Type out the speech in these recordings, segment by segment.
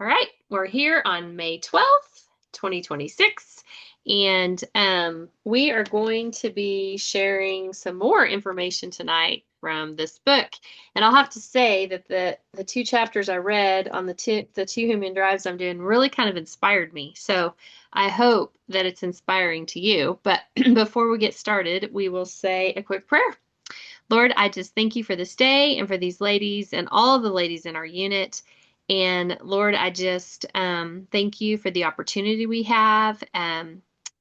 All right, we're here on May 12th, 2026, and we are going to be sharing some more information tonight from this book. And I'll have to say that the two chapters I read on the two human drives I'm doing really kind of inspired me. So I hope that it's inspiring to you. But before we get started, we will say a quick prayer. Lord, I just thank you for this day and for these ladies and all of the ladies in our unit. And Lord, I just thank you for the opportunity we have.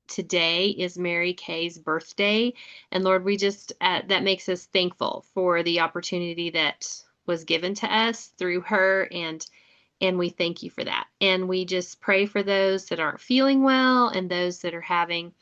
Today is Mary Kay's birthday. And Lord, we just, that makes us thankful for the opportunity that was given to us through her. And we thank you for that. And we just pray for those that aren't feeling well and those that are having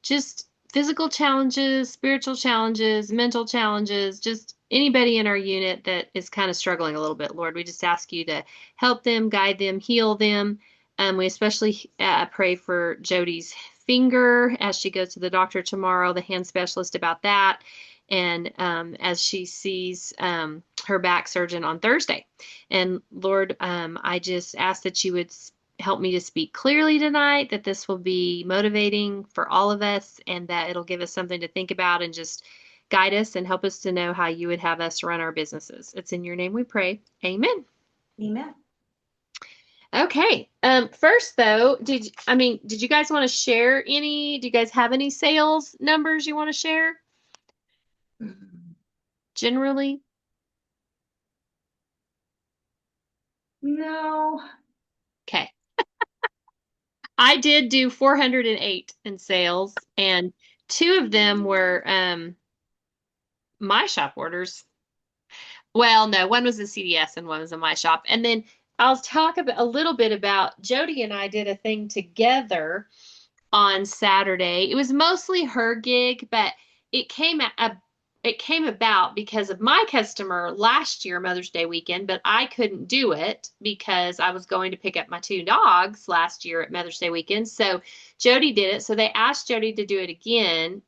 just physical challenges, spiritual challenges, mental challenges, just anybody in our unit that is kind of struggling a little bit. Lord, we just ask you to help them, guide them, heal them. We especially pray for Jody's finger as she goes to the doctor tomorrow, the hand specialist about that. And as she sees her back surgeon on Thursday. And Lord, I just ask that you would help me to speak clearly tonight, that this will be motivating for all of us and that it'll give us something to think about and just guide us and help us to know how you would have us run our businesses. It's in your name we pray. Amen. Amen. Okay. First though, did you guys want to share any? Do you guys have any sales numbers you want to share generally? No. Okay. I did do 408 in sales, and two of them were my shop orders. Well, no, one was a CDS and one was a my shop. And then I'll talk about a little bit about Jody and I did a thing together on Saturday. It was mostly her gig, but it came it came about because of my customer last year, Mother's Day weekend, but I couldn't do it because I was going to pick up my two dogs last year at Mother's Day weekend. So Jody did it. So they asked Jody to do it again.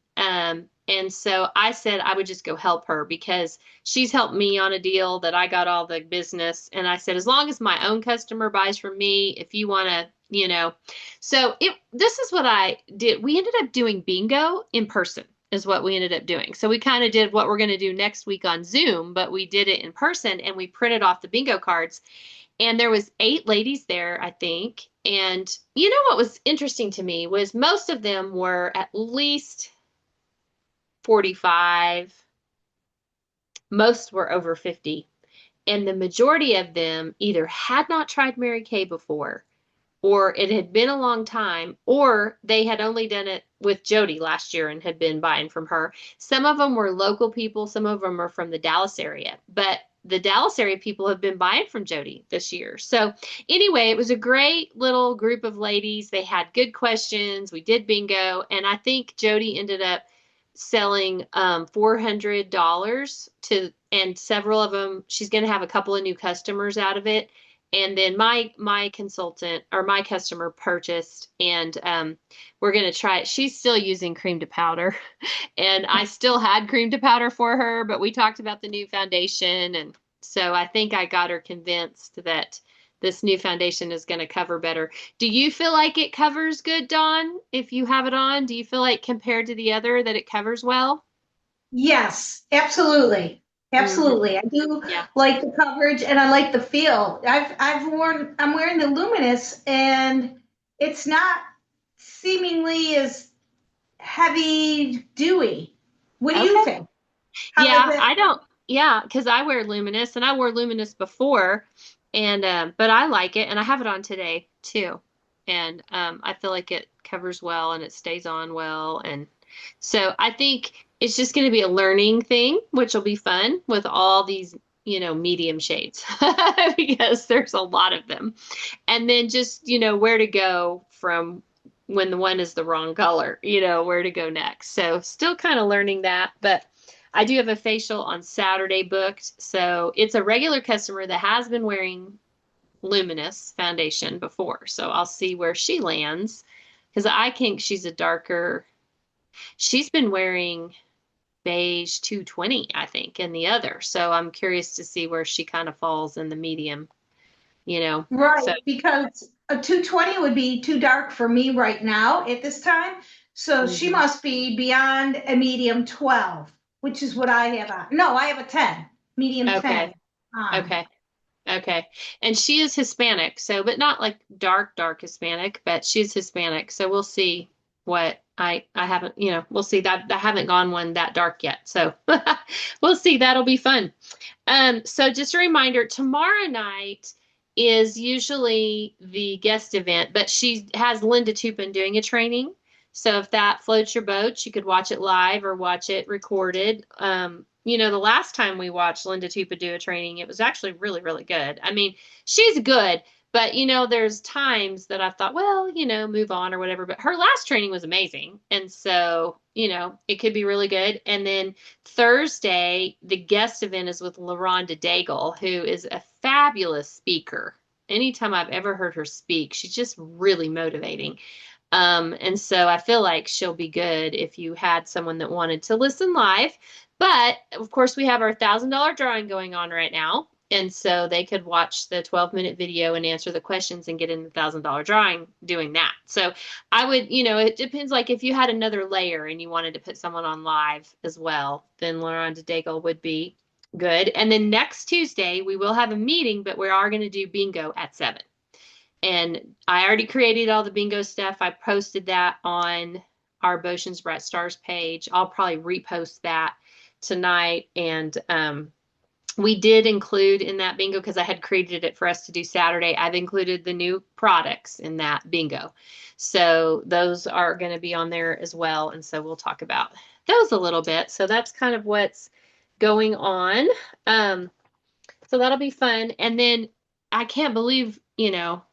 And so I said I would just go help her because she's helped me on a deal that I got all the business. And I said, as long as my own customer buys from me, if you want to, so this is what I did. We ended up doing bingo in person is what we ended up doing. So we kind of did what we're going to do next week on Zoom, but we did it in person and we printed off the bingo cards. And there was 8 ladies there, I think. And you know what was interesting to me was most of them were at least 45. Most were over 50. And the majority of them either had not tried Mary Kay before or it had been a long time, or they had only done it with Jody last year and had been buying from her. Some of them were local people, some of them are from the Dallas area, but the Dallas area people have been buying from Jody this year. So anyway, it was a great little group of ladies. They had good questions. We did bingo, and I think Jody ended up selling $400 to, and several of them, she's going to have a couple of new customers out of it. And then my consultant or my customer purchased, and we're gonna try it. She's still using cream to powder, and I still had cream to powder for her, but we talked about the new foundation, and so I think I got her convinced that this new foundation is going to cover better. Do you feel like it covers good, Dawn? If you have it on, do you feel like compared to the other that it covers well? Yes, absolutely. Hmm. Absolutely. I do Yeah. like the coverage and I like the feel. I'm wearing the Luminous and it's not seemingly as heavy dewy. What do you Okay. think? How does Yeah, it? I don't. Yeah, because I wear Luminous and I wore Luminous before, and but I like it and I have it on today too, and I feel like it covers well and it stays on well, and so I think it's just going to be a learning thing, which will be fun with all these medium shades because there's a lot of them, and then just where to go from when the one is the wrong color, where to go next. So still kind of learning that, but. I do have a facial on Saturday booked. So it's a regular customer that has been wearing Luminous foundation before. So I'll see where she lands because I think she's a darker. She's been wearing beige 220, I think, in the other. So I'm curious to see where she kind of falls in the medium. Right, So, because a 220 would be too dark for me right now at this time. So she mhm. must be beyond a medium 12, which is what I have on. No, I have a 10, medium Okay. 10 on. Okay. Okay. And she is Hispanic, so but not like dark, dark Hispanic, but she's Hispanic. So we'll see what I haven't, we'll see that I haven't gone one that dark yet. So we'll see. That'll be fun. So just a reminder, tomorrow night is usually the guest event, but she has Linda Tupin doing a training. So if that floats your boat, you could watch it live or watch it recorded. The last time we watched Linda Tupa do a training, it was actually really, really good. I mean, she's good, but there's times that I thought, well, move on or whatever. But her last training was amazing. And so, it could be really good. And then Thursday, the guest event is with LaRonda Daigle, who is a fabulous speaker. Anytime I've ever heard her speak, she's just really motivating. And so I feel like she'll be good if you had someone that wanted to listen live. But of course, we have our $1,000 drawing going on right now. And so they could watch the 12-minute video and answer the questions and get in the $1,000 drawing doing that. So I would, it depends. Like if you had another layer and you wanted to put someone on live as well, then Lauren Daigle would be good. And then next Tuesday, we will have a meeting, but we are going to do bingo at 7. And I already created all the bingo stuff. I posted that on our Botions Bright Stars page. I'll probably repost that tonight. And we did include in that bingo, because I had created it for us to do Saturday, I've included the new products in that bingo. So those are going to be on there as well. And so we'll talk about those a little bit. So that's kind of what's going on. So that'll be fun. And then I can't believe,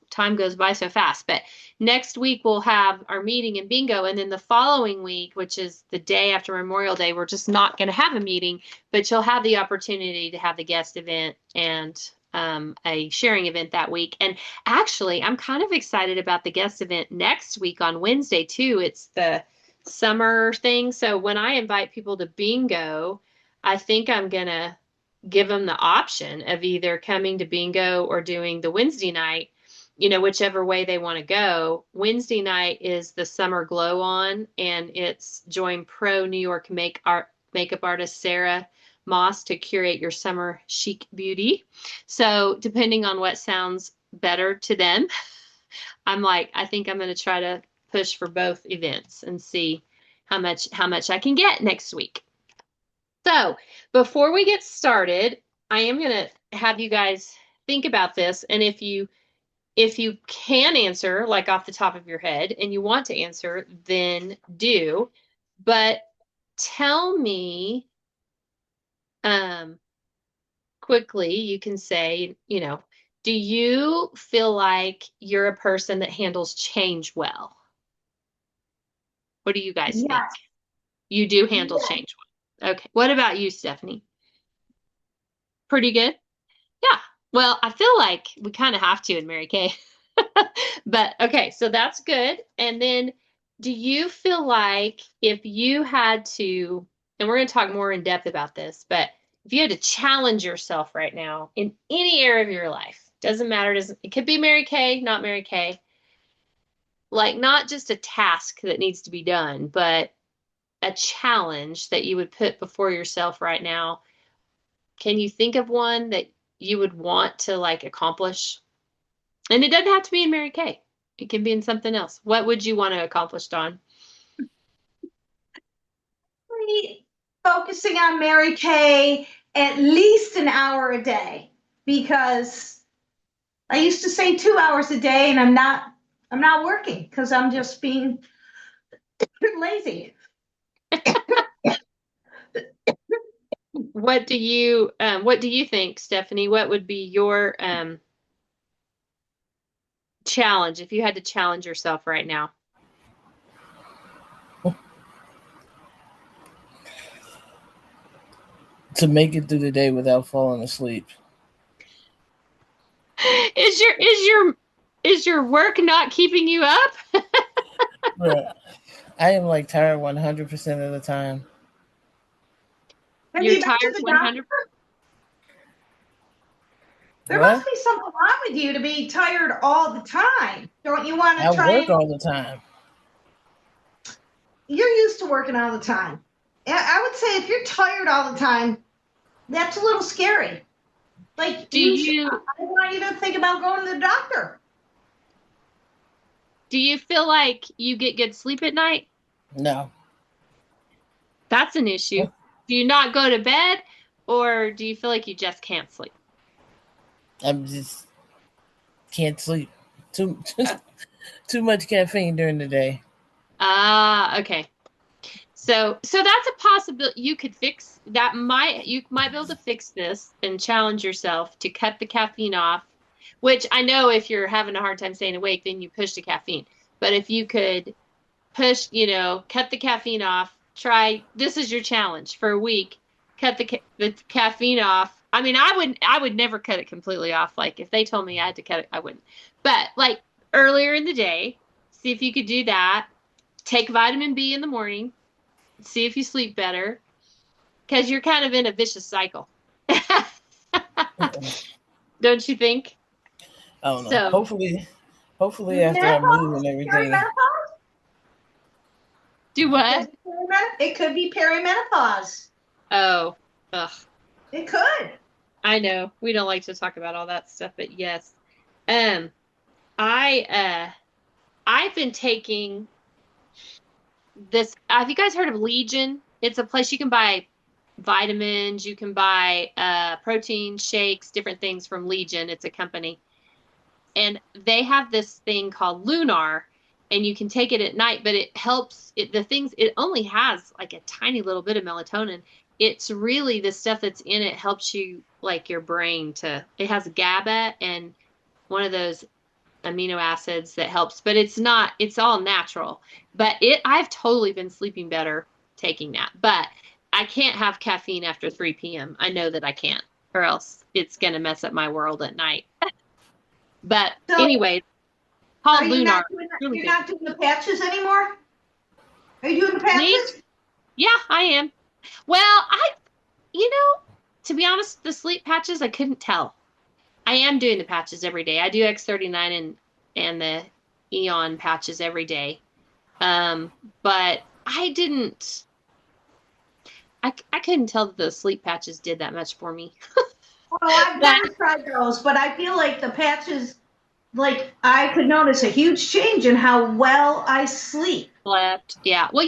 time goes by so fast. But next week we'll have our meeting and bingo. And then the following week, which is the day after Memorial Day, we're just not going to have a meeting, but you'll have the opportunity to have the guest event and a sharing event that week. And actually, I'm kind of excited about the guest event next week on Wednesday too. It's the summer thing. So when I invite people to bingo, I think I'm going to give them the option of either coming to bingo or doing the Wednesday night, whichever way they want to go. Wednesday night is the summer glow on, and it's join pro New York makeup artist Sarah Moss to curate your summer chic beauty. So depending on what sounds better to them, I think I'm going to try to push for both events and see how much I can get next week. So before we get started, I am going to have you guys think about this. And if you can answer like off the top of your head and you want to answer, then do. But tell me quickly, you can say, do you feel like you're a person that handles change well? What do you guys think? Yes. You do handle Yes. change well. Okay. What about you, Stephanie? Pretty good? Yeah. Well, I feel like we kind of have to in Mary Kay. But okay, so that's good. And then do you feel like if you had to, and we're going to talk more in depth about this, but if you had to challenge yourself right now in any area of your life, doesn't matter, it could be Mary Kay, not Mary Kay, like not just a task that needs to be done, but a challenge that you would put before yourself right now. Can you think of one that you would want to like accomplish? And it doesn't have to be in Mary Kay. It can be in something else. What would you want to accomplish, Dawn? Focusing on Mary Kay at least an hour a day, because I used to say 2 hours a day, and I'm not working because I'm just being lazy. What do you think, Stephanie? What would be your challenge if you had to challenge yourself right now? To make it through the day without falling asleep. Is your work not keeping you up? But I am like tired 100% of the time. Have You're you been to tired the 100%? doctor? There What? must be something wrong with you to be tired all the time. Don't you want to I try work and all the time. you're used to working all the time. I would say if you're tired all the time, that's a little scary. Like Do you I want you to think about going to the doctor. do you feel like you get good sleep at night? No. That's an issue. Do you not go to bed, or do you feel like you just can't sleep? I'm just can't sleep. Too much caffeine during the day. Ah, okay. So that's a possibility. You could fix that. You might be able to fix this and challenge yourself to cut the caffeine off, which I know if you're having a hard time staying awake, then you push the caffeine. But if you could push, cut the caffeine off, this is your challenge for a week. Cut the caffeine off. I mean, I would never cut it completely off. Like if they told me I had to cut it, I wouldn't. But like earlier in the day, see if you could do that. Take vitamin B in the morning. See if you sleep better, because you're kind of in a vicious cycle. Don't you think? I don't know. So, Hopefully after I move and Menopause, everything. perimenopause. do what? It could be perimenopause. Oh, ugh. It could. I know we don't like to talk about all that stuff, but yes. I've been taking this. Have you guys heard of Legion? It's a place you can buy vitamins, you can buy protein shakes, different things from Legion. It's a company. And they have this thing called Lunar, and you can take it at night, but it helps it only has like a tiny little bit of melatonin. It's really the stuff that's in it helps you like your brain it has GABA and one of those amino acids that helps, but it's all natural. But I've totally been sleeping better taking that. But I can't have caffeine after 3 p.m. I know that I can't, or else it's going to mess up my world at night. But So, anyway, called are you Lunar. you're not doing the patches anymore? Are you doing the patches? Yeah, I am. Well, to be honest, the sleep patches, I couldn't tell. I am doing the patches every day. I do X39 and the Eon patches every day. But I didn't. I couldn't tell that the sleep patches did that much for me. Oh, I've never tried those, but I feel like the patches, like I could notice a huge change in how well I sleep. Slept. Yeah. Well,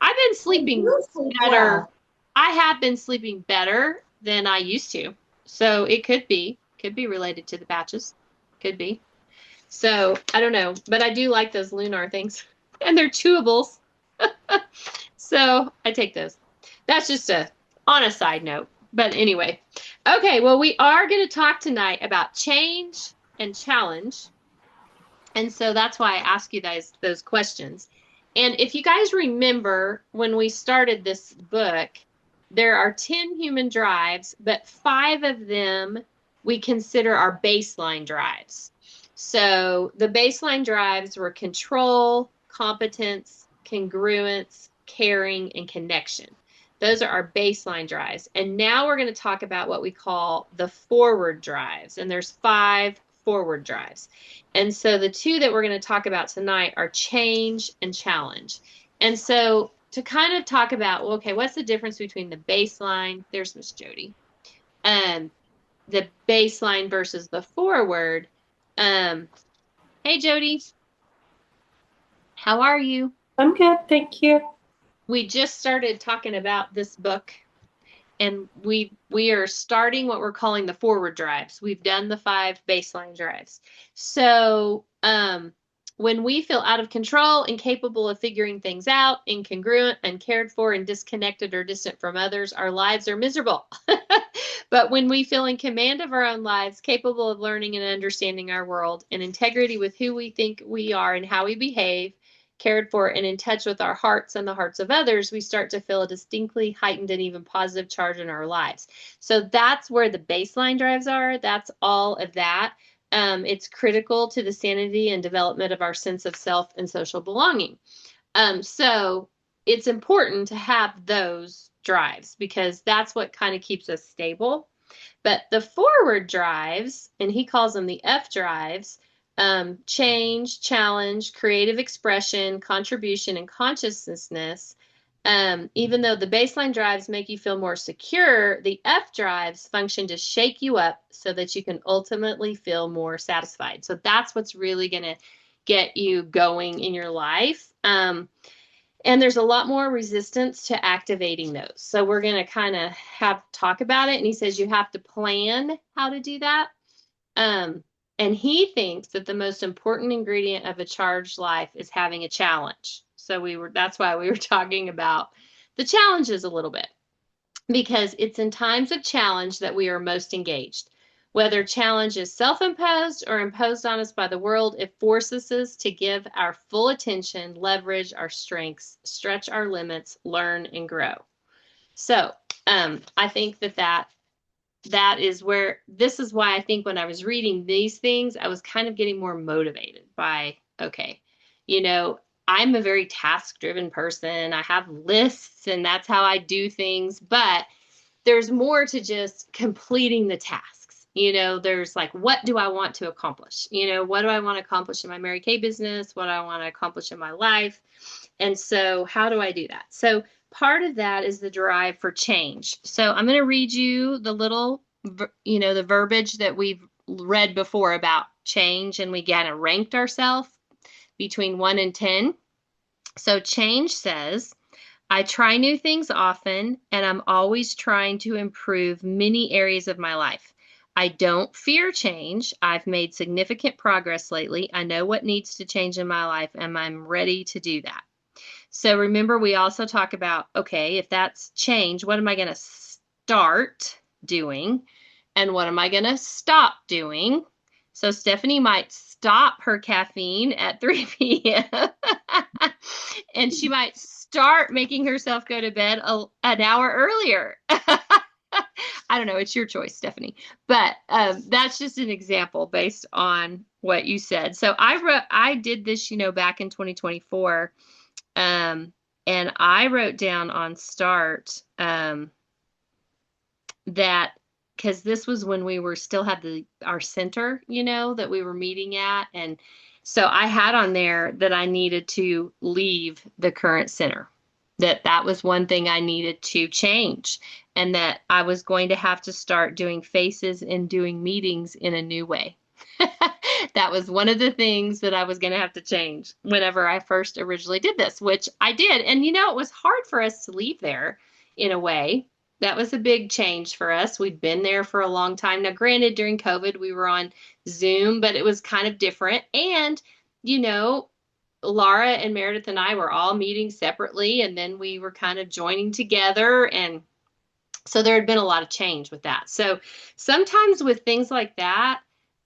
I've been sleeping do sleep better. well. I have been sleeping better than I used to. So it could be related to the patches. Could be. So I don't know, but I do like those Lunar things, and they're chewables. So I take those. That's just on a side note. But anyway, okay. Well, we are going to talk tonight about change and challenge, and so that's why I ask you guys those questions. And if you guys remember when we started this book, there are 10 human drives, but 5 of them we consider our baseline drives. So the baseline drives were control, competence, congruence, caring, and connection. Those are our baseline drives. And now we're going to talk about what we call the forward drives. And there's 5 forward drives. And so the 2 that we're going to talk about tonight are change and challenge. And so to kind of talk about, well, okay, what's the difference between the baseline? There's Miss Jody. The baseline versus the forward. Hey, Jody. How are you? I'm good, thank you. We just started talking about this book, and we are starting what we're calling the forward drives. We've done the 5 baseline drives. So when we feel out of control, incapable of figuring things out, incongruent, uncared for, and disconnected or distant from others, our lives are miserable. But when we feel in command of our own lives, capable of learning and understanding our world, in integrity with who we think we are and how we behave, cared for, and in touch with our hearts and the hearts of others, we start to feel a distinctly heightened and even positive charge in our lives. So that's where the baseline drives are. That's all of that. It's critical to the sanity and development of our sense of self and social belonging. So it's important to have those drives because that's what kind of keeps us stable. But the forward drives, and he calls them the F drives, change, challenge, creative expression, contribution, and consciousness. Even though the baseline drives make you feel more secure, the F drives function to shake you up so that you can ultimately feel more satisfied. So that's what's really going to get you going in your life. And there's a lot more resistance to activating those. So we're going to kind of talk about it. And he says you have to plan how to do that. And he thinks that the most important ingredient of a charged life is having a challenge. So that's why we were talking about the challenges a little bit, because it's in times of challenge that we are most engaged. Whether challenge is self-imposed or imposed on us by the world, it forces us to give our full attention, leverage our strengths, stretch our limits, learn, and grow. So I think that is where, this is why I think when I was reading these things, I was kind of getting more motivated by, okay, I'm a very task-driven person. I have lists and that's how I do things, but there's more to just completing the tasks. There's like, what do I want to accomplish? What do I want to accomplish in my Mary Kay business? What do I want to accomplish in my life? And so how do I do that? So part of that is the drive for change. So I'm going to read you the little, the verbiage that we've read before about change, and we kind of ranked ourselves between 1 and 10. So change says, I try new things often, and I'm always trying to improve many areas of my life. I don't fear change. I've made significant progress lately. I know what needs to change in my life, and I'm ready to do that. So remember, we also talk about, okay, if that's change, what am I going to start doing? And what am I going to stop doing? So Stephanie might stop her caffeine at 3 p.m. and she might start making herself go to bed an hour earlier. I don't know. It's your choice, Stephanie. But that's just an example based on what you said. So I did this, back in 2024. And I wrote down on Start that, because this was when we still had our center, that we were meeting at. And so I had on there that I needed to leave the current center, that was one thing I needed to change, and that I was going to have to start doing faces and doing meetings in a new way. That was one of the things that I was going to have to change whenever I first originally did this, which I did. And, it was hard for us to leave there in a way. That was a big change for us. We'd been there for a long time. Now, granted, during COVID, we were on Zoom, but it was kind of different. And, Laura and Meredith and I were all meeting separately, and then we were kind of joining together. And so there had been a lot of change with that. So sometimes with things like that,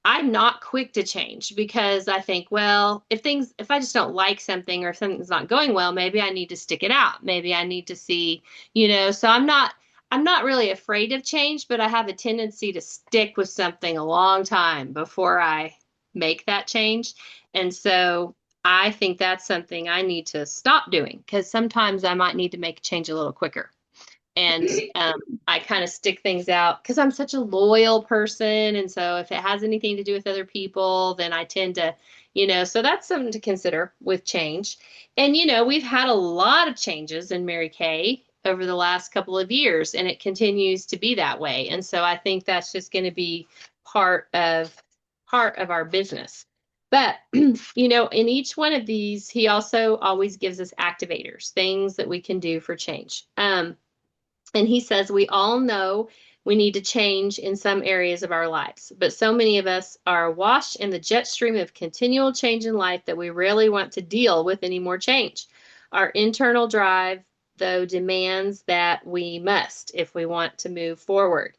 I'm not quick to change, because I think, well, if I just don't like something, or if something's not going well, maybe I need to stick it out. Maybe I need to see, so I'm not really afraid of change, but I have a tendency to stick with something a long time before I make that change. And so I think that's something I need to stop doing, because sometimes I might need to make a change a little quicker. And I kind of stick things out because I'm such a loyal person. And so if it has anything to do with other people, then I tend to, so that's something to consider with change. And, we've had a lot of changes in Mary Kay over the last couple of years, and it continues to be that way. And so I think that's just going to be part of our business. But, in each one of these, he also always gives us activators, things that we can do for change. And he says, we all know we need to change in some areas of our lives, but so many of us are washed in the jet stream of continual change in life that we rarely want to deal with any more change. Our internal drive, though, demands that we must if we want to move forward.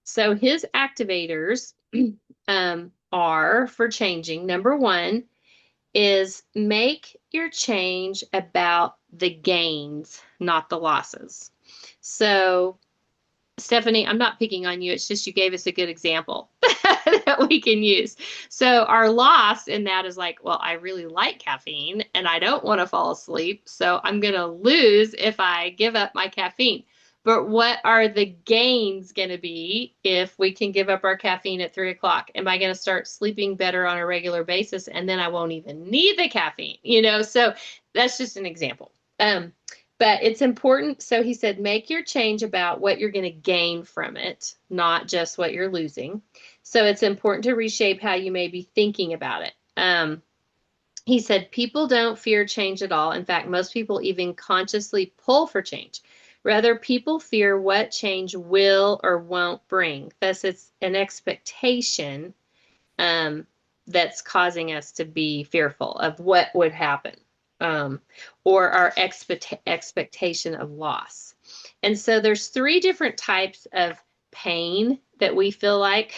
So his activators are for changing. Number 1 is make your change about the gains, not the losses. So, Stephanie, I'm not picking on you. It's just you gave us a good example that we can use. So our loss in that is like, well, I really like caffeine and I don't want to fall asleep. So I'm going to lose if I give up my caffeine. but what are the gains going to be if we can give up our caffeine at 3 o'clock? Am I going to start sleeping better on a regular basis and then I won't even need the caffeine? So that's just an example. But it's important. So he said, make your change about what you're going to gain from it, not just what you're losing. So it's important to reshape how you may be thinking about it. He said, people don't fear change at all. In fact, most people even consciously pull for change. Rather, people fear what change will or won't bring. Thus, it's an expectation that's causing us to be fearful of what would happen, or our expectation of loss. And so there's 3 different types of pain that we feel like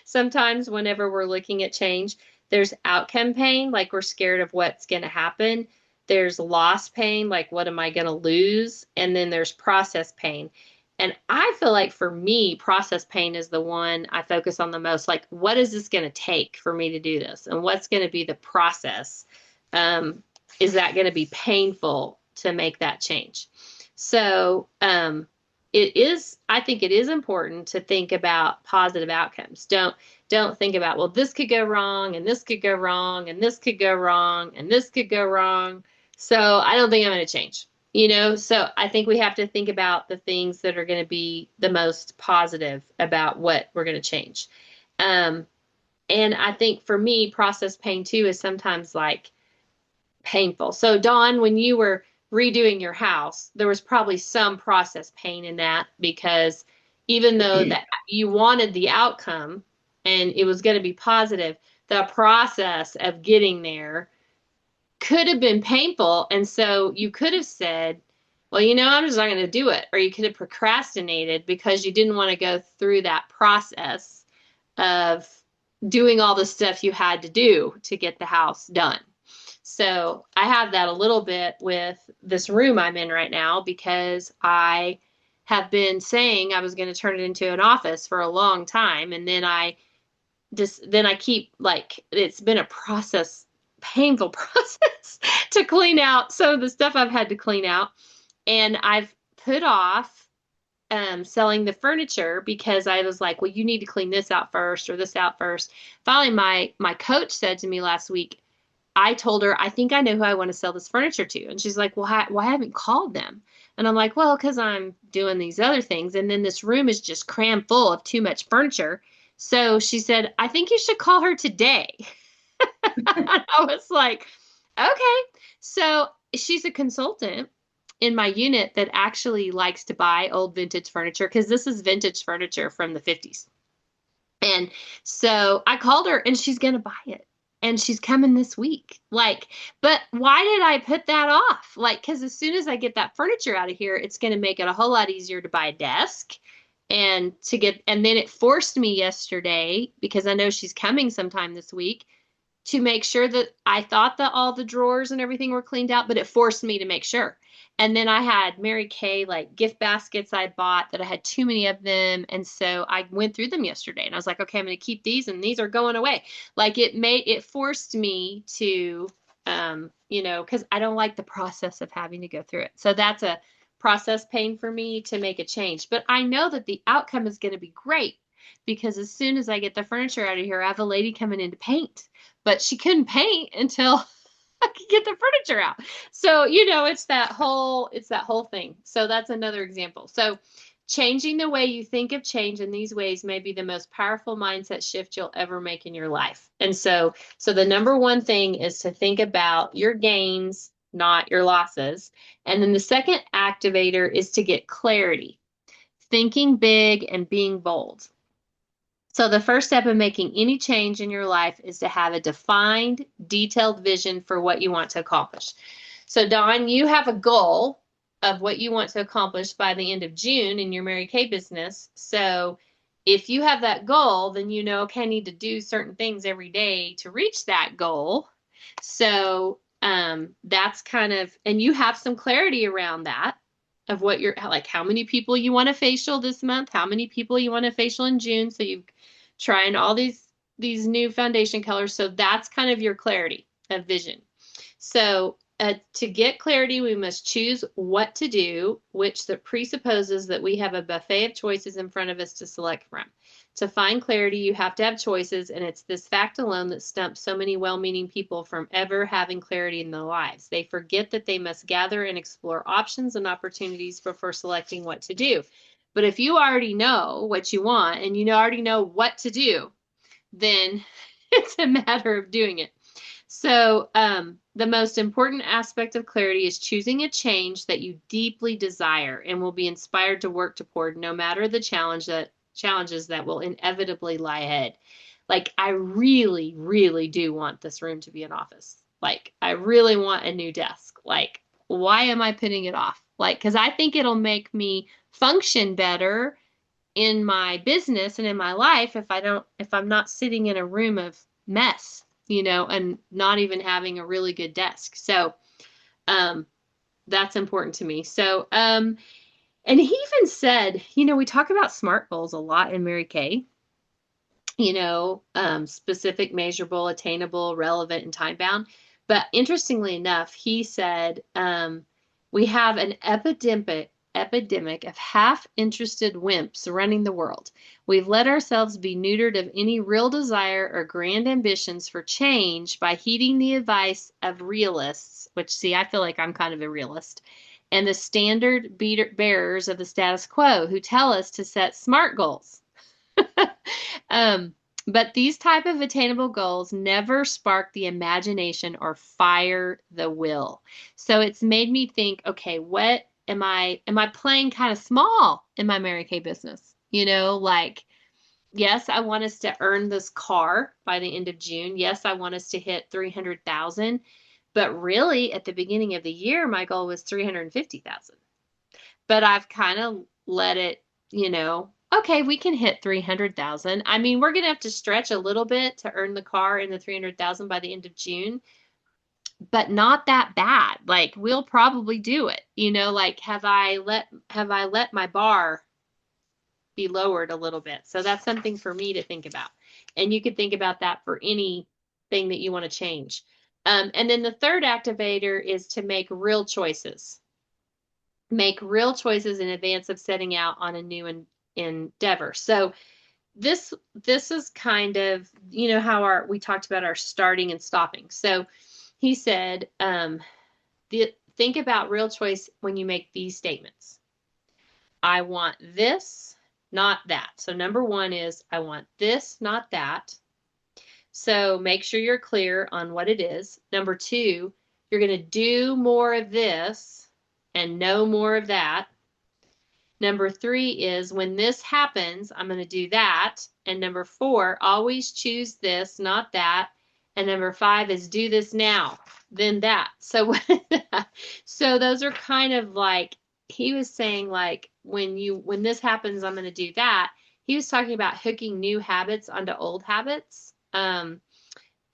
sometimes whenever we're looking at change. There's outcome pain, like we're scared of what's going to happen. There's loss pain, like what am I going to lose? And then there's process pain. And I feel like for me, process pain is the one I focus on the most. Like, what is this going to take for me to do this? And what's going to be the process? Is that going to be painful to make that change? So I think it is important to think about positive outcomes. Don't think about, well, this could go wrong and this could go wrong and this could go wrong and this could go wrong. So I don't think I'm going to change, So I think we have to think about the things that are going to be the most positive about what we're going to change. And I think for me, process pain too is sometimes like painful. So Dawn, when you were redoing your house, there was probably some process pain in that, because even though that you wanted the outcome and it was going to be positive, the process of getting there could have been painful. And so you could have said, well, I'm just not going to do it. Or you could have procrastinated because you didn't want to go through that process of doing all the stuff you had to do to get the house done. So I have that a little bit with this room I'm in right now, because I have been saying I was going to turn it into an office for a long time. And then I keep, like, it's been a process, painful process to clean out some of the stuff I've had to clean out. And I've put off selling the furniture because I was like, well, you need to clean this out first or this out first. Finally, my coach said to me last week, I told her, I think I know who I want to sell this furniture to. And she's like, well, why haven't you called them? And I'm like, well, because I'm doing these other things. And then this room is just crammed full of too much furniture. So she said, I think you should call her today. I was like, okay. So she's a consultant in my unit that actually likes to buy old vintage furniture, because this is vintage furniture from the 50s. And so I called her and she's going to buy it. And she's coming this week. But why did I put that off? Because as soon as I get that furniture out of here, it's going to make it a whole lot easier to buy a desk and then it forced me yesterday, because I know she's coming sometime this week, to make sure that I thought that all the drawers and everything were cleaned out, but it forced me to make sure. And then I had Mary Kay, gift baskets I bought that I had too many of them. And so I went through them yesterday and I was like, okay, I'm going to keep these and these are going away. It forced me to, because I don't like the process of having to go through it. So that's a process pain for me to make a change. But I know that the outcome is going to be great, because as soon as I get the furniture out of here, I have a lady coming in to paint, but she couldn't paint until I could get the furniture out. So, it's that whole thing. So that's another example. So changing the way you think of change in these ways may be the most powerful mindset shift you'll ever make in your life. And so the number one thing is to think about your gains, not your losses. And then the second activator is to get clarity, thinking big and being bold. So the first step in making any change in your life is to have a defined, detailed vision for what you want to accomplish. So Dawn, you have a goal of what you want to accomplish by the end of June in your Mary Kay business. So if you have that goal, then okay, I need to do certain things every day to reach that goal. So that's and you have some clarity around that, of what you're how many people you want to facial this month, how many people you want to facial in June. So you're trying all these new foundation colors. So that's kind of your clarity of vision. So To get clarity, we must choose what to do, which that presupposes that we have a buffet of choices in front of us to select from. To find clarity, you have to have choices, and it's this fact alone that stumps so many well-meaning people from ever having clarity in their lives. They forget that they must gather and explore options and opportunities before selecting what to do. But if you already know what you want and you already know what to do, then it's a matter of doing it. So, the most important aspect of clarity is choosing a change that you deeply desire and will be inspired to work toward, no matter the challenges that will inevitably lie ahead. Like, I really, really do want this room to be an office. Like, I really want a new desk. Like, why am I putting it off? Like, because I think it'll make me function better in my business and in my life if I'm not sitting in a room of mess, and not even having a really good desk. So, that's important to me. So, and he even said, we talk about SMART goals a lot in Mary Kay, specific, measurable, attainable, relevant, and time bound. But interestingly enough, he said, we have an epidemic of half-interested wimps running the world. We've let ourselves be neutered of any real desire or grand ambitions for change by heeding the advice of realists, which, see, I feel like I'm kind of a realist, and the standard bearers of the status quo who tell us to set SMART goals. But these type of attainable goals never spark the imagination or fire the will. So it's made me think, okay, what am I playing kind of small in my Mary Kay business? Like, yes, I want us to earn this car by the end of June. Yes, I want us to hit 300,000. But really, at the beginning of the year, my goal was 350,000. But I've kind of let it, okay, we can hit 300,000. I mean, we're going to have to stretch a little bit to earn the car in the 300,000 by the end of June, but not that bad. Like, we'll probably do it. Like, have I let my bar be lowered a little bit? So that's something for me to think about. And you could think about that for anything that you want to change. And then the third activator is to make real choices. Make real choices in advance of setting out on a new endeavor. So this is kind of, how we talked about our starting and stopping. So he said, think about real choice when you make these statements. I want this, not that. So number one is I want this, not that. So make sure you're clear on what it is. Number two, you're going to do more of this and no more of that. Number three is when this happens, I'm going to do that. And number four, always choose this, not that. And number five is do this now, then that. So, so those are kind of like, he was saying like, when this happens, I'm going to do that. He was talking about hooking new habits onto old habits. And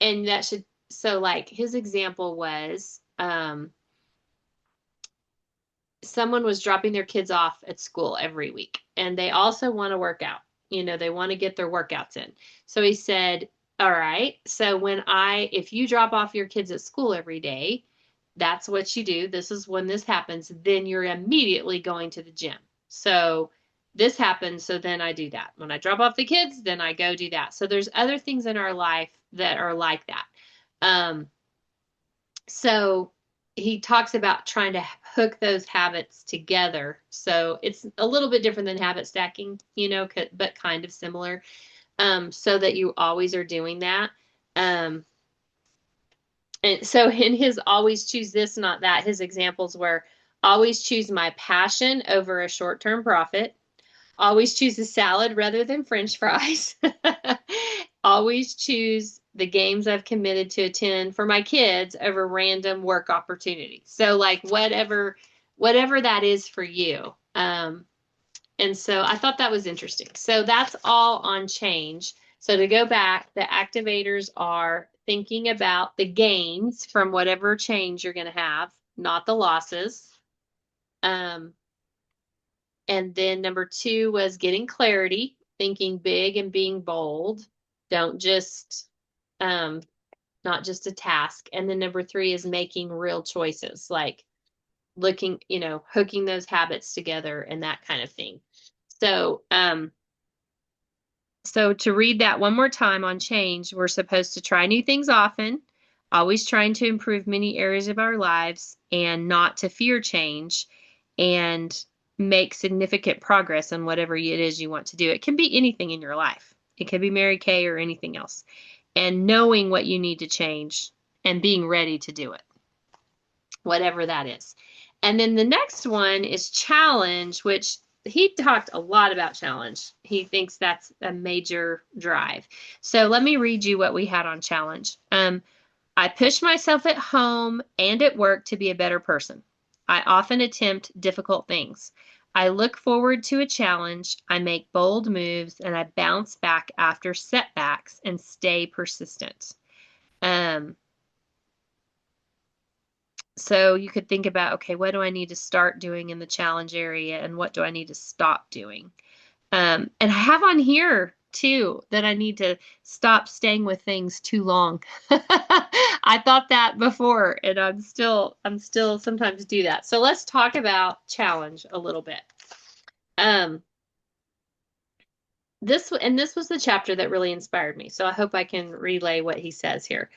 that should, so like his example was, someone was dropping their kids off at school every week and they also want to work out. They want to get their workouts in. So he said, all right, so if you drop off your kids at school every day, that's what you do. This is when this happens. Then you're immediately going to the gym. So this happens. So then I do that. When I drop off the kids, then I go do that. So there's other things in our life that are like that. So he talks about trying to hook those habits together. So it's a little bit different than habit stacking, but kind of similar, so that you always are doing that. And so in his always choose this, not that, his examples were always choose my passion over a short-term profit, always choose a salad rather than French fries, always choose the games I've committed to attend for my kids over random work opportunities. So like whatever that is for you. And so I thought that was interesting. So that's all on change. So to go back, the activators are thinking about the gains from whatever change you're going to have, not the losses. And then number two was getting clarity, thinking big and being bold. Don't just not just a task. And then number 3 is making real choices, like looking, hooking those habits together and that kind of thing. So to read that one more time on change, we're supposed to try new things often, always trying to improve many areas of our lives, and not to fear change, and make significant progress on whatever it is you want to do. It can be anything in your life. It could be Mary Kay or anything else. And knowing what you need to change and being ready to do it, whatever that is. And then the next one is challenge, which he talked a lot about challenge. He thinks that's a major drive. So let me read you what we had on challenge. I push myself at home and at work to be a better person. I often attempt difficult things. I look forward to a challenge. I make bold moves and I bounce back after setbacks and stay persistent. So you could think about, okay, what do I need to start doing in the challenge area and what do I need to stop doing? And I have on here too that I need to stop staying with things too long. I thought that before, and I'm still sometimes do that. So let's talk about challenge a little bit. This was the chapter that really inspired me. So I hope I can relay what he says here.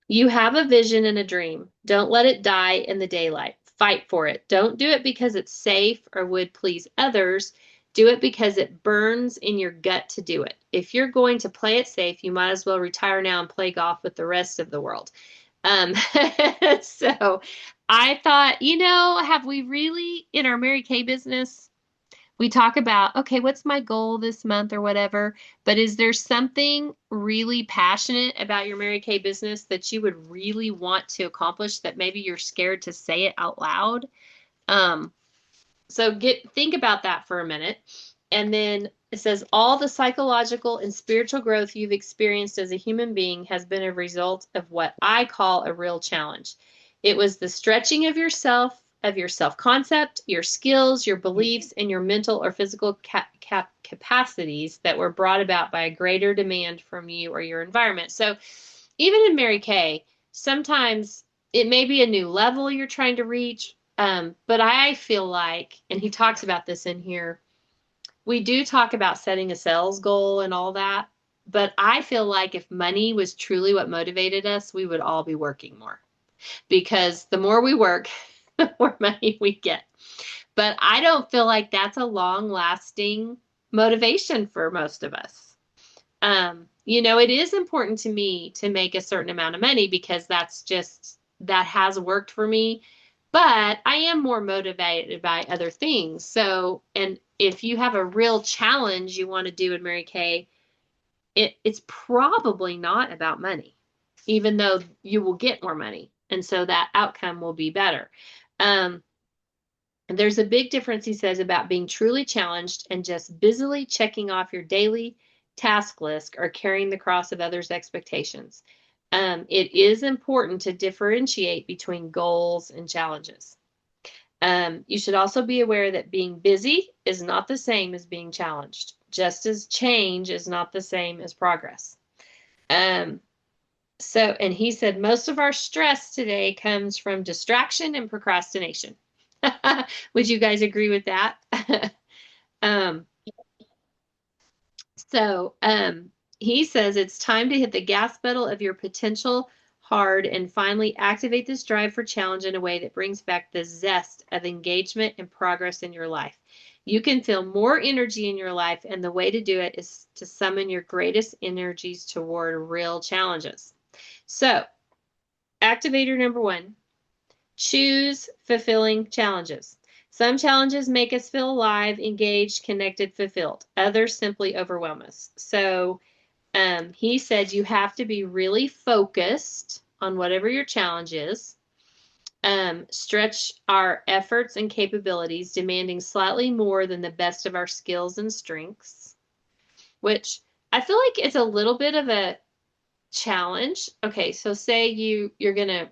You have a vision and a dream. Don't let it die in the daylight. Fight for it. Don't do it because it's safe or would please others. Do it because it burns in your gut to do it. If you're going to play it safe, you might as well retire now and play golf with the rest of the world. So I thought, have we really, in our Mary Kay business, we talk about, okay, what's my goal this month or whatever, but is there something really passionate about your Mary Kay business that you would really want to accomplish that maybe you're scared to say it out loud? So think about that for a minute. And then it says, all the psychological and spiritual growth you've experienced as a human being has been a result of what I call a real challenge. It was the stretching of your self-concept, your skills, your beliefs, and your mental or physical capacities that were brought about by a greater demand from you or your environment. So even in Mary Kay, sometimes it may be a new level you're trying to reach, but I feel like, and he talks about this in here, we do talk about setting a sales goal and all that, but I feel like if money was truly what motivated us, we would all be working more, because the more we work, the more money we get. But I don't feel like that's a long-lasting motivation for most of us. It is important to me to make a certain amount of money because that has worked for me. But I am more motivated by other things. So, and if you have a real challenge you want to do in Mary Kay, it's probably not about money, even though you will get more money. And so that outcome will be better. There's a big difference, he says, about being truly challenged and just busily checking off your daily task list or carrying the cross of others' expectations. It is important to differentiate between goals and challenges. You should also be aware that being busy is not the same as being challenged, just as change is not the same as progress. And he said, most of our stress today comes from distraction and procrastination. Would you guys agree with that? He says it's time to hit the gas pedal of your potential hard and finally activate this drive for challenge in a way that brings back the zest of engagement and progress in your life. You can feel more energy in your life, and the way to do it is to summon your greatest energies toward real challenges. So, activator number 1, choose fulfilling challenges. Some challenges make us feel alive, engaged, connected, fulfilled. Others simply overwhelm us. So he said you have to be really focused on whatever your challenge is. Stretch our efforts and capabilities, demanding slightly more than the best of our skills and strengths, which I feel like it's a little bit of a challenge. Okay, so say you're going to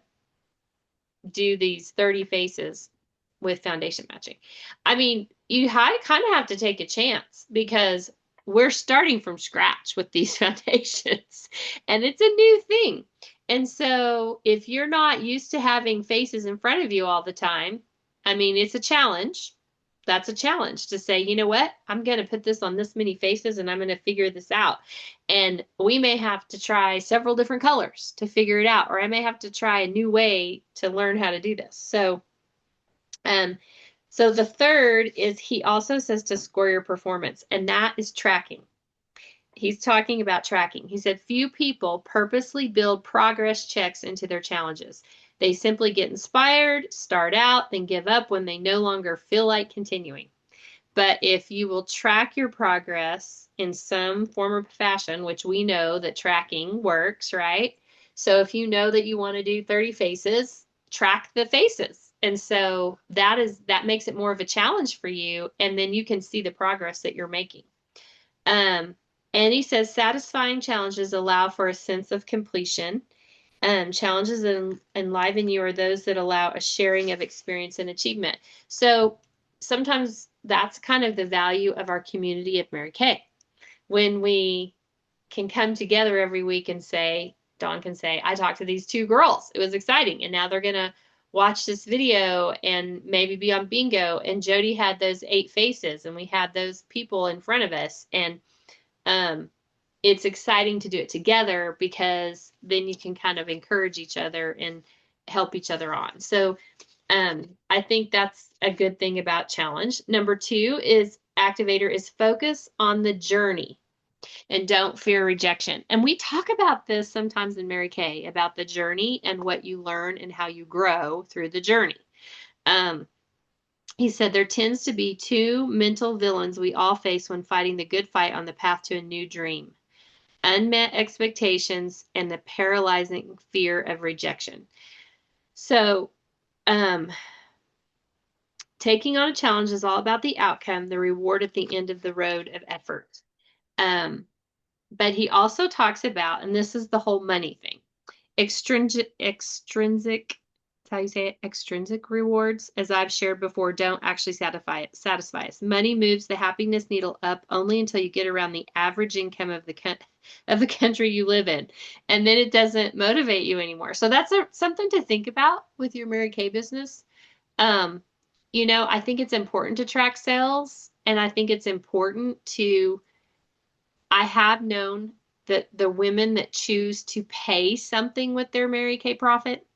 do these 30 faces with foundation matching. I mean, you kind of have to take a chance, because we're starting from scratch with these foundations, and it's a new thing. And so if you're not used to having faces in front of you all the time, I mean, it's a challenge. That's a challenge to say, you know what? I'm going to put this on this many faces and I'm going to figure this out. And we may have to try several different colors to figure it out, or I may have to try a new way to learn how to do this. So the third is he also says to score your performance, and that is tracking. He's talking about tracking. He said, few people purposely build progress checks into their challenges. They simply get inspired, start out, then give up when they no longer feel like continuing. But if you will track your progress in some form or fashion, which we know that tracking works, right? So if you know that you want to do 30 faces, track the faces. And so that makes it more of a challenge for you. And then you can see the progress that you're making. And he says satisfying challenges allow for a sense of completion. Challenges that enliven you are those that allow a sharing of experience and achievement. So sometimes that's kind of the value of our community at Mary Kay. When we can come together every week and say, Dawn can say, I talked to these 2 girls. It was exciting. And now they're going to watch this video and maybe be on bingo. And Jody had those 8 faces and we had those people in front of us. And it's exciting to do it together because then you can kind of encourage each other and help each other on. So I think that's a good thing about challenge. Number 2 is activator is focus on the journey and don't fear rejection. And we talk about this sometimes in Mary Kay about the journey and what you learn and how you grow through the journey. He said there tends to be 2 mental villains we all face when fighting the good fight on the path to a new dream: unmet expectations and the paralyzing fear of rejection. So, taking on a challenge is all about the outcome, the reward at the end of the road of effort. But he also talks about, and this is the whole money thing, extrinsic, that's how you say it, extrinsic rewards, as I've shared before, don't actually satisfy us. Money moves the happiness needle up only until you get around the average income of the country you live in, and then it doesn't motivate you anymore. So that's something to think about with your Mary Kay business. I think it's important to track sales, and I think it's important I have known that the women that choose to pay something with their Mary Kay profit,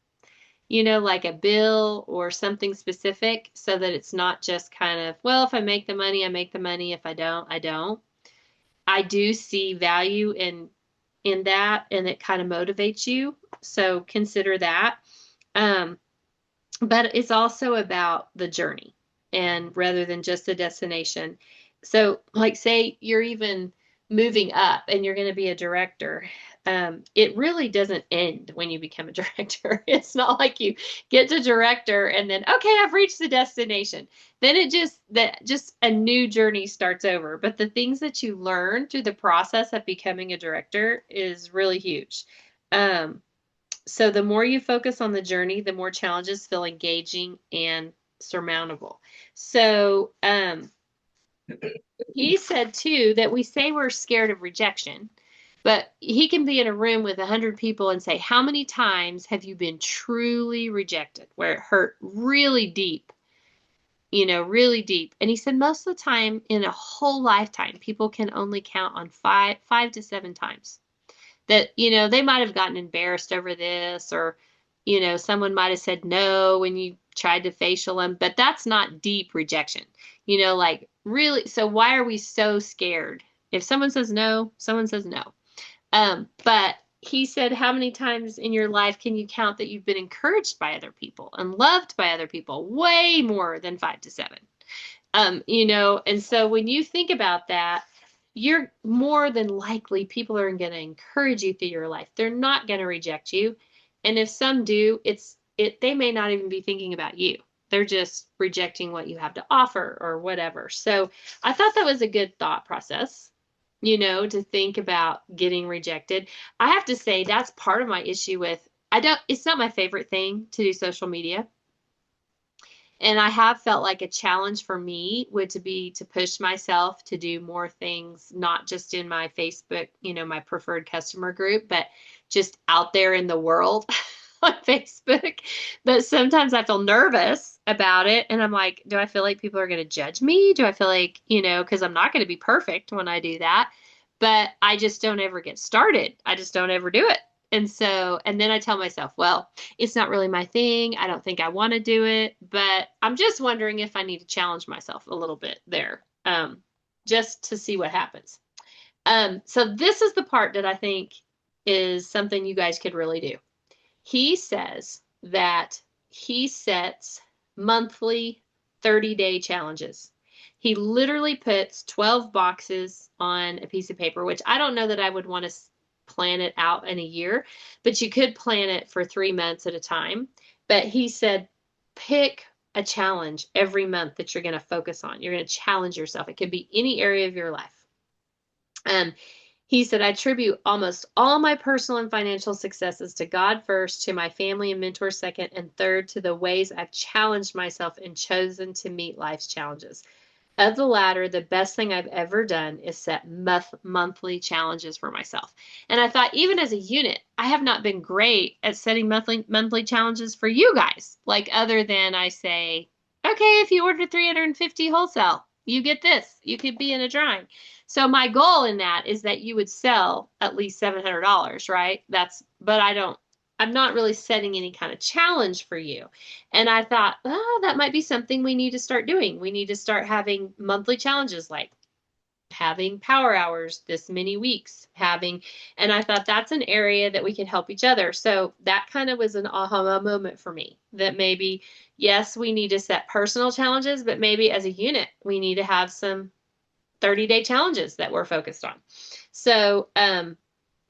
like a bill or something specific, so that it's not just kind of, well, if I make the money, I make the money. If I don't, I don't. I do see value in that, and it kind of motivates you. So consider that. But it's also about the journey, and rather than just the destination. So like, say you're even moving up and you're going to be a director. It really doesn't end when you become a director. It's not like you get to director and then, okay, I've reached the destination. Then just a new journey starts over. But the things that you learn through the process of becoming a director is really huge. So the more you focus on the journey, the more challenges feel engaging and surmountable. So he said too that we say we're scared of rejection, but he can be in a room with 100 people and say, how many times have you been truly rejected, where it hurt really deep, really deep? And he said most of the time in a whole lifetime, people can only count on 5 to 7 times that, they might have gotten embarrassed over this, or, someone might have said no when you tried to facial them, but that's not deep rejection, like really. So why are we so scared? If someone says no, someone says no. But he said, how many times in your life can you count that you've been encouraged by other people and loved by other people? Way more than 5 to 7. And so when you think about that, you're more than likely people are going to encourage you through your life. They're not going to reject you. And if some do, they may not even be thinking about you. They're just rejecting what you have to offer or whatever. So I thought that was a good thought process, to think about getting rejected. I have to say that's part of my issue with, it's not my favorite thing to do social media. And I have felt like a challenge for me would to be to push myself to do more things, not just in my Facebook, my preferred customer group, but just out there in the world on Facebook. But sometimes I feel nervous about it. And I'm like, do I feel like people are going to judge me? Do I feel like, because I'm not going to be perfect when I do that. But I just don't ever get started. I just don't ever do it. And then I tell myself, well, it's not really my thing. I don't think I want to do it, but I'm just wondering if I need to challenge myself a little bit there, just to see what happens. So this is the part that I think is something you guys could really do. He says that he sets monthly 30-day challenges. He literally puts 12 boxes on a piece of paper, which I don't know that I would want to plan it out in a year, but you could plan it for 3 months at a time. But he said, pick a challenge every month that you're going to focus on. You're going to challenge yourself. It could be any area of your life. He said, I attribute almost all my personal and financial successes to God first, to my family and mentors second, and third to the ways I've challenged myself and chosen to meet life's challenges. Of the latter, the best thing I've ever done is set monthly challenges for myself. And I thought, even as a unit, I have not been great at setting monthly challenges for you guys. Like, other than I say, okay, if you order 350 wholesale, you get this. You could be in a drawing. So my goal in that is that you would sell at least $700, right? I'm not really setting any kind of challenge for you. And I thought, that might be something we need to start doing. We need to start having monthly challenges, like having power hours this many weeks, and I thought that's an area that we could help each other. So that kind of was an aha moment for me, that maybe, yes, we need to set personal challenges, but maybe as a unit, we need to have some 30-day challenges that we're focused on. So,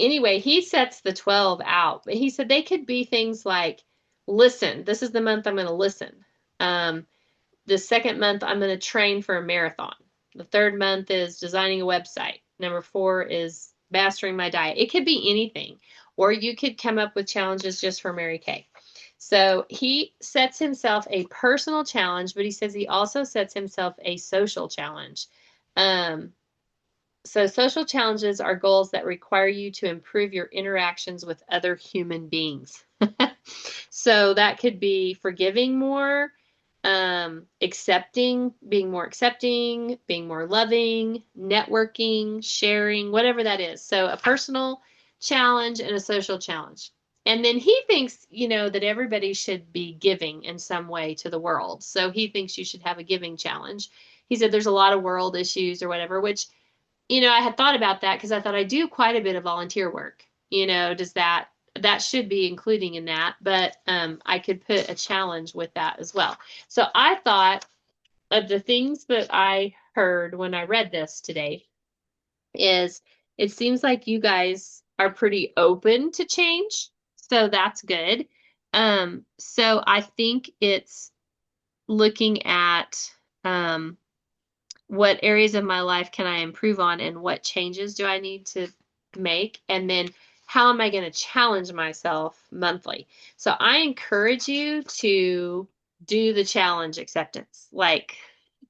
anyway, he sets the 12 out, but he said they could be things like, listen, this is the month I'm going to listen. The second month, I'm going to train for a marathon. The third month is designing a website. Number 4 is mastering my diet. It could be anything, or you could come up with challenges just for Mary Kay. So he sets himself a personal challenge, but he says he also sets himself a social challenge. So social challenges are goals that require you to improve your interactions with other human beings. So that could be forgiving more, being more accepting, being more loving, networking, sharing, whatever that is. So a personal challenge and a social challenge. And then he thinks, that everybody should be giving in some way to the world. So he thinks you should have a giving challenge. He said there's a lot of world issues or whatever, which, I had thought about that because I thought I do quite a bit of volunteer work. Does that should be including in that, but I could put a challenge with that as well. So I thought of the things that I heard when I read this today is it seems like you guys are pretty open to change. So that's good. So I think it's looking at what areas of my life can I improve on and what changes do I need to make? And then how am I going to challenge myself monthly? So I encourage you to do the challenge acceptance. Like,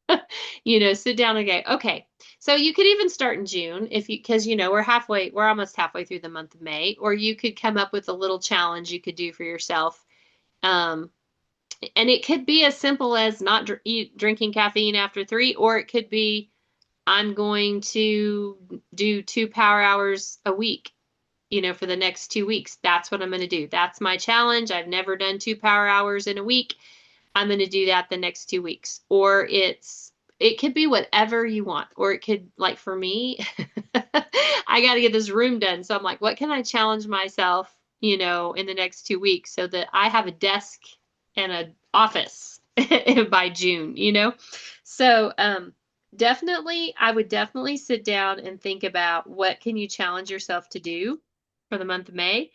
sit down and go, okay. So you could even start in June because we're almost halfway through the month of May, or you could come up with a little challenge you could do for yourself. And it could be as simple as not drinking caffeine after 3, or it could be, I'm going to do 2 power hours a week, for the next 2 weeks. That's what I'm going to do. That's my challenge. I've never done 2 power hours in a week. I'm going to do that the next 2 weeks. Or it could be whatever you want. Or it could, like for me, I got to get this room done. So I'm like, what can I challenge myself, in the next 2 weeks so that I have a desk and an office by June, So I would definitely sit down and think about what can you challenge yourself to do for the month of May,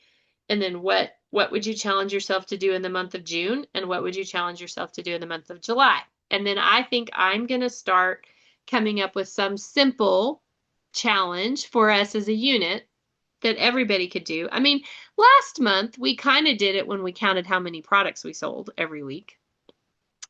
and then what would you challenge yourself to do in the month of June, and what would you challenge yourself to do in the month of July. And then I think I'm going to start coming up with some simple challenge for us as a unit that everybody could do. I mean, last month we kind of did it when we counted how many products we sold every week.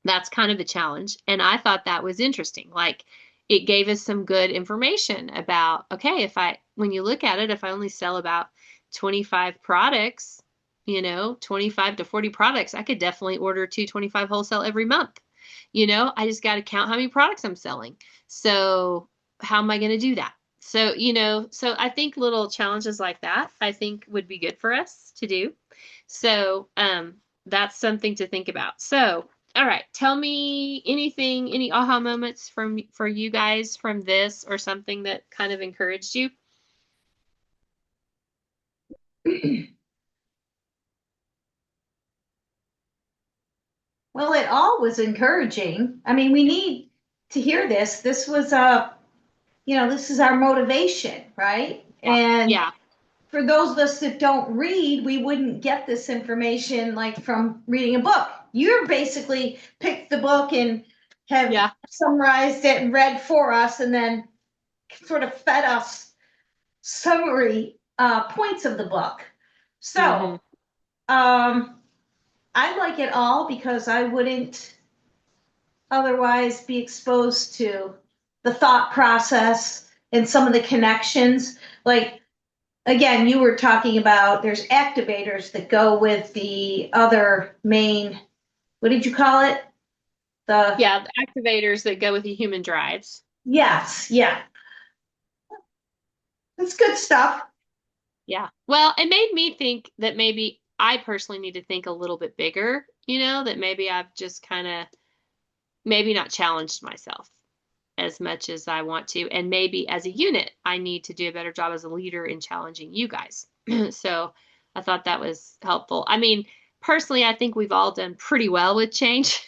That's kind of a challenge. And I thought that was interesting. Like it gave us some good information about, okay, when you look at it, if I only sell about 25 products, 25 to 40 products, I could definitely order 225 wholesale every month. I just got to count how many products I'm selling. So how am I going to do that? So, so I think little challenges like that, I think would be good for us to do. So, that's something to think about. So, all right, tell me anything, any aha moments for you guys from this or something that kind of encouraged you. Well, it all was encouraging. I mean, we need to hear this. This was this is our motivation, right? Yeah. And Yeah. for those of us that don't read, we wouldn't get this information like from reading a book. You're basically picked the book and have Yeah. summarized it and read for us, and then sort of fed us summary points of the book. So, I like it all because I wouldn't otherwise be exposed to the thought process and some of the connections. Like, again, you were talking about there's activators that go with the other main, what did you call it? Yeah, the activators that go with the human drives. Yes, yeah. That's good stuff. Yeah. Well, it made me think that maybe I personally need to think a little bit bigger, that maybe I've just kind of maybe not challenged myself as much as I want to. And maybe as a unit, I need to do a better job as a leader in challenging you guys. So I thought that was helpful. I mean, personally, I think we've all done pretty well with change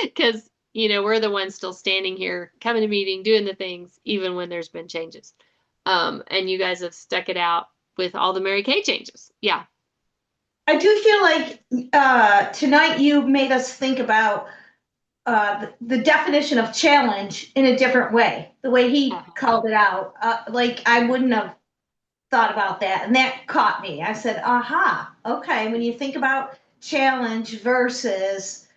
because, we're the ones still standing here, coming to meeting, doing the things, even when there's been changes. And you guys have stuck it out with all the Mary Kay changes. Yeah. I do feel like tonight you made us think about the definition of challenge in a different way, the way he called it out. Like I wouldn't have thought about that, and that caught me. I said, aha, okay, when you think about challenge versus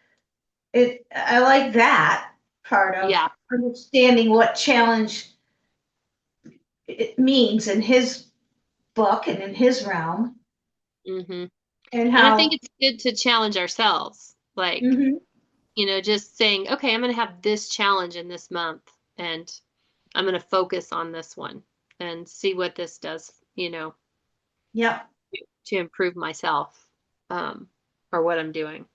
it, I like that part of Yeah. understanding what challenge it means in his book and in his realm, Mm-hmm. and And I how think it's good to challenge ourselves. Like, mhm. just saying, okay, I'm going to have this challenge in this month and I'm going to focus on this one and see what this does, Yep. to improve myself, or what I'm doing.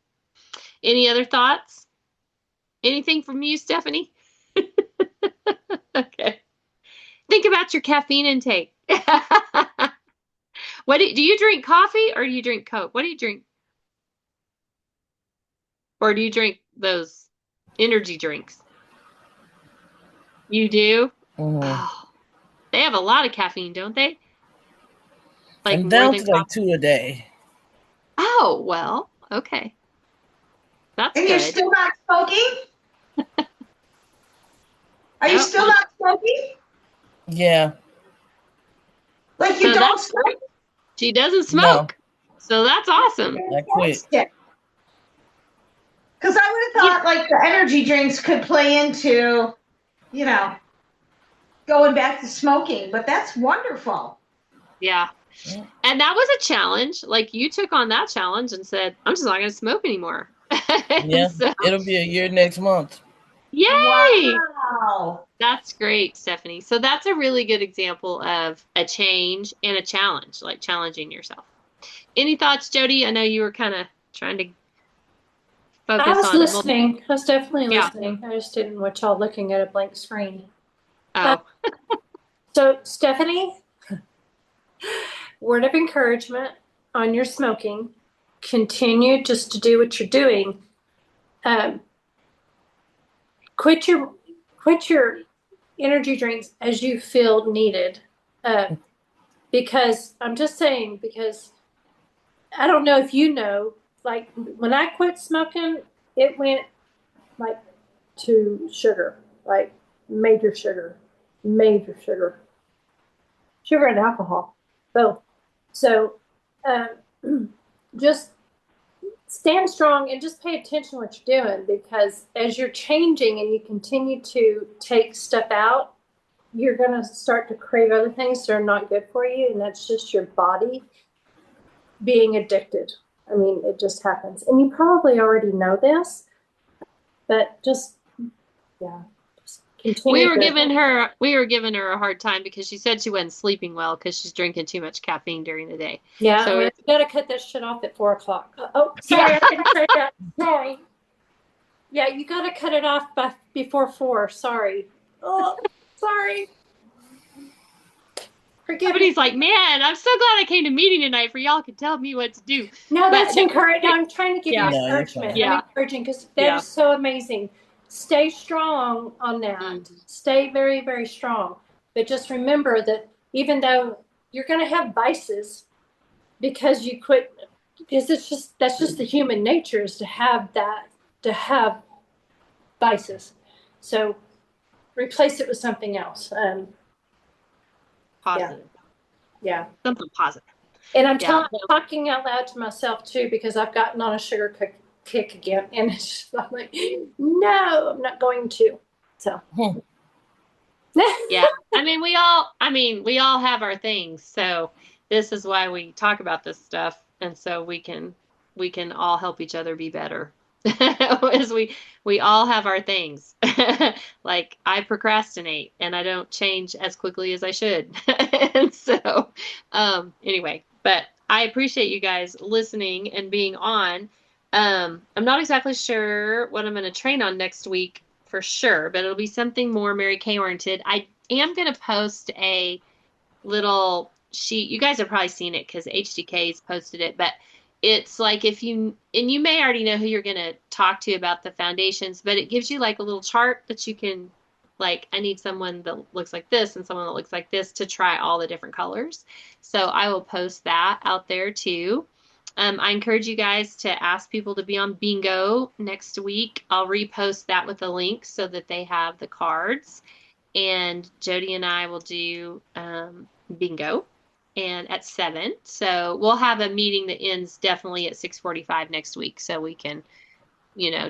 Any other thoughts? Anything from you, Stephanie? Okay. Think about your caffeine intake. Do you drink coffee or do you drink Coke? What do you drink? Or do you drink those energy drinks? You do? Oh, they have a lot of caffeine, don't they? Like I'm more down than to like coffee. 2 a day. Oh, well, okay. That's And you're good. still not smoking? Are you No, still not smoking? Yeah. Like you so don't that's smoke? great. She doesn't No, smoke. So that's awesome. I quit. Because I would Yeah. have thought like the energy drinks could play into, you know, going back to smoking, but that's wonderful. Yeah. And that was a challenge. Like you took on that challenge and said, I'm just not going to smoke anymore. Yeah, So, it'll be a year next month. yay! Wow. That's great, Stephanie. So that's a really good example of a change and a challenge, like challenging yourself. Any thoughts, Jody? I know you were kind of trying to I focus was on listening. I was definitely Yeah. listening. I just didn't want y'all looking at a blank screen. Oh, So, Stephanie, word of encouragement on your smoking. Continue just to do what you're doing. Um, quit your energy drinks as you feel needed. Because I'm just saying, because I don't know if you know, like when I quit smoking, it went like to sugar, like major sugar, major sugar, sugar and alcohol, both. So, just stand strong and just pay attention to what you're doing, because as you're changing and you continue to take stuff out, you're going to start to crave other things that are not good for you. And that's just your body being addicted. I mean, it just happens. And you probably already know this, but just continue. We were giving her a hard time because she said she wasn't sleeping well because she's drinking too much caffeine during the day. Yeah, So you got to cut that shit off at 4:00. Oh, sorry, I didn't say that. Sorry. Yeah, you got to cut it off before 4. Sorry. Oh, sorry. Forgive me. Everybody's like, man, I'm so glad I came to meeting tonight for y'all can tell me what to do. No, that's encouraging. I'm trying to give you encouragement. Yeah. I'm encouraging because that is so amazing. Stay strong on that. Mm-hmm. Stay very, very strong. But just remember that even though you're going to have vices because you quit, because that's just the human nature, is to have vices. So replace it with something else. Positive. Yeah. Something positive. And I'm talking out loud to myself too, because I've gotten on a sugar kick again, and it's just, I'm like, no, I'm not going to. So. Yeah. I mean, we all have our things. So this is why we talk about this stuff. And so we can all help each other be better. As we all have our things. Like I procrastinate and I don't change as quickly as I should. And so anyway, but I appreciate you guys listening and being on. I'm not exactly sure what I'm going to train on next week for sure, but it'll be something more Mary Kay oriented. I am going to post a little sheet. You guys have probably seen it because HDK's posted it, but it's like and you may already know who you're going to talk to about the foundations, but it gives you like a little chart that you can, like, I need someone that looks like this and someone that looks like this to try all the different colors. So I will post that out there too. I encourage you guys to ask people to be on bingo next week. I'll repost that with a link so that they have the cards. And Jody and I will do bingo and at 7. So we'll have a meeting that ends definitely at 6:45 next week, so we can,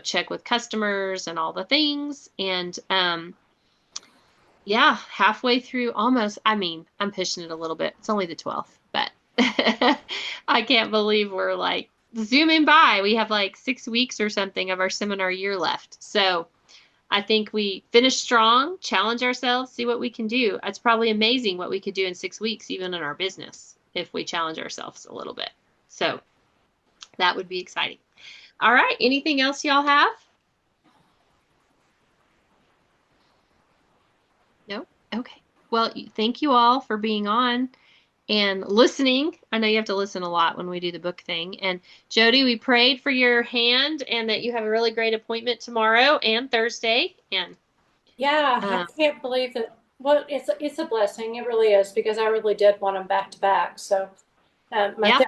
check with customers and all the things. And halfway through almost. I mean, I'm pushing it a little bit. It's only the 12th, but I can't believe we're like zooming by. We have like 6 weeks or something of our seminar year left. So I think we finish strong, challenge ourselves, see what we can do. It's probably amazing what we could do in 6 weeks, even in our business, if we challenge ourselves a little bit. So that would be exciting. All right. Anything else y'all have? No? Okay. Well, thank you all for being on and listening. I know you have to listen a lot when we do the book thing. And Jody, we prayed for your hand and that you have a really great appointment tomorrow and Thursday. And I can't believe that. Well, it's a blessing. It really is, because I really did want them back to back. So my